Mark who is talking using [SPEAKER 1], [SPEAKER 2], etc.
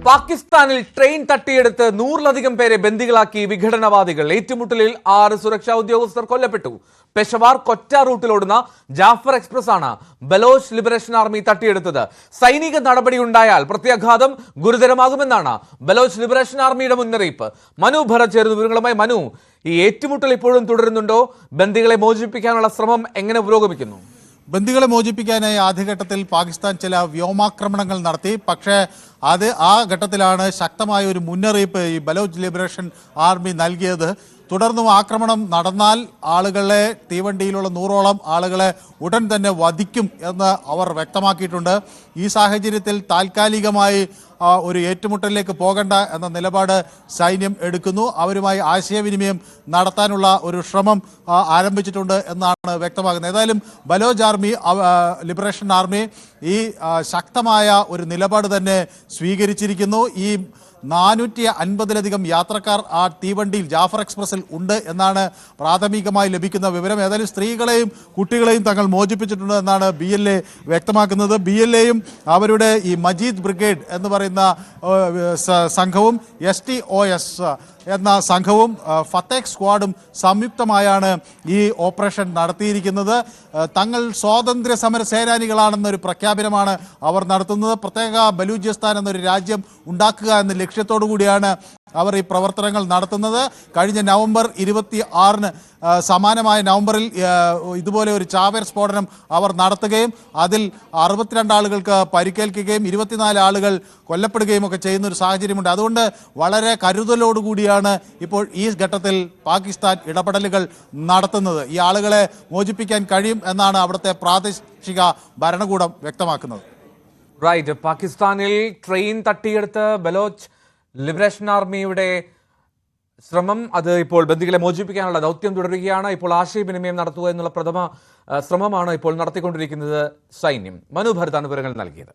[SPEAKER 1] പാകിസ്ഥാനിൽ ട്രെയിൻ തട്ടിയെടുത്ത് 100-ലധികം പേരെ ബന്ദികളാക്കി വിഘടനവാദികൾ. ഏറ്റുമുട്ടലിൽ 6 സുരക്ഷാ ഉദ്യോഗസ്ഥർ കൊല്ലപ്പെട്ടു. പെഷവാർ കൊറ്റ റൂട്ടിലോടുന്ന ജാഫർ എക്സ്പ്രസ് ആണ് ബലോച്ച് ലിബറേഷൻ ആർമി തട്ടിയെടുത്തത്. സൈനിക നടപടിയുണ്ടായാൽ പ്രത്യാഘാതം ഗുരുതരമാകുമെന്നാണ് ബലോച്ച് ലിബറേഷൻ ആർമിയുടെ മുന്നറിയിപ്പ്. മനു ഭരത് ചേരുന്ന വിവരങ്ങളുമായി. മനു, ഈ ഏറ്റുമുട്ടൽ ഇപ്പോഴും തുടരുന്നുണ്ടോ? ബന്ദികളെ മോചിപ്പിക്കാനുള്ള ശ്രമം എങ്ങനെ പുരോഗമിക്കുന്നു?
[SPEAKER 2] ബന്ദികളെ മോചിപ്പിക്കാനായി ആദ്യഘട്ടത്തിൽ പാകിസ്ഥാൻ ചില വ്യോമാക്രമണങ്ങൾ നടത്തി. പക്ഷേ ആ ഘട്ടത്തിലാണ് ശക്തമായ ഒരു മുന്നറിയിപ്പ് ഈ ബലോച്ച് ലിബറേഷൻ ആർമി നൽകിയത്. തുടർന്നും ആക്രമണം നടന്നാൽ ആളുകളെ, തീവണ്ടിയിലുള്ള 100ഓളം ആളുകളെ ഉടൻ തന്നെ വധിക്കും എന്ന് അവർ വ്യക്തമാക്കിയിട്ടുണ്ട്. ഈ സാഹചര്യത്തിൽ താൽക്കാലികമായി ഒരു ഏറ്റുമുട്ടലിലേക്ക് പോകണ്ട എന്ന നിലപാട് സൈന്യം എടുക്കുന്നു. അവരുമായി ആശയവിനിമയം നടത്താനുള്ള ഒരു ശ്രമം ആരംഭിച്ചിട്ടുണ്ട് എന്നാണ് വ്യക്തമാകുന്നത്. ഏതായാലും ബലോച്ച് ആർമി, ലിബറേഷൻ ആർമി ഈ ശക്തമായ ഒരു നിലപാട് തന്നെ സ്വീകരിച്ചിരിക്കുന്നു. ഈ 450-ലധികം യാത്രക്കാർ ആ തീവണ്ടിയിൽ, ജാഫർ എക്സ്പ്രസിൽ ഉണ്ട് എന്നാണ് പ്രാഥമികമായി ലഭിക്കുന്ന വിവരം. ഏതായാലും സ്ത്രീകളെയും കുട്ടികളെയും തങ്ങൾ മോചിപ്പിച്ചിട്ടുണ്ട് എന്നാണ് BLA വ്യക്തമാക്കുന്നത്. BLAയും അവരുടെ ഈ മജീദ് ബ്രിഗേഡ് എന്ന് പറയുന്ന സംഘവും STOS എന്ന സംഘവും ഫത്തേഹ് സ്ക്വാഡും സംയുക്തമായാണ് ഈ ഓപ്പറേഷൻ നടത്തിയിരിക്കുന്നത്. തങ്ങൾ സ്വാതന്ത്ര്യ സമര സേനാനികളാണെന്നൊരു പ്രഖ്യാപനമാണ് അവർ നടത്തുന്നത്. പ്രത്യേക ബലൂചിസ്ഥാൻ എന്നൊരു രാജ്യം ഉണ്ടാക്കുക എന്ന ലക്ഷ്യത്തോടു കൂടിയാണ് അവർ ഈ പ്രവർത്തനങ്ങൾ നടത്തുന്നത്. കഴിഞ്ഞ നവംബർ 26-ന് സമാനമായ നവംബറിൽ ഇതുപോലെ ഒരു ചാവേർ സ്ഫോടനം അവർ നടത്തുകയും അതിൽ 62 ആളുകൾക്ക് പരിക്കേൽക്കുകയും 24 ആളുകൾ കൊല്ലപ്പെടുകയും ഒക്കെ ചെയ്യുന്ന ഒരു സാഹചര്യമുണ്ട്. അതുകൊണ്ട് വളരെ കരുതലോടുകൂടിയാണ് ഇപ്പോൾ ഈ ഘട്ടത്തിൽ പാകിസ്ഥാൻ ഇടപെടലുകൾ നടത്തുന്നത്. ഈ ആളുകളെ മോചിപ്പിക്കാൻ കഴിയും എന്നാണ് അവിടുത്തെ പ്രാദേശിക ഭരണകൂടം വ്യക്തമാക്കുന്നത്.
[SPEAKER 1] റൈറ്റ്. പാകിസ്ഥാനിൽ ട്രെയിൻ തട്ടിയെടുത്ത് ബലോച്ച് ലിബറേഷൻ ആർമിയുടെ ശ്രമം, അത് ഇപ്പോൾ ബന്ദികളെ മോചിപ്പിക്കാനുള്ള ദൗത്യം തുടരുകയാണ്. ഇപ്പോൾ ആശയവിനിമയം നടത്തുക എന്നുള്ള പ്രഥമ ശ്രമമാണ് ഇപ്പോൾ നടത്തിക്കൊണ്ടിരിക്കുന്നത് സൈന്യം. മനു ഭരതാണ് വിവരങ്ങൾ നൽകിയത്.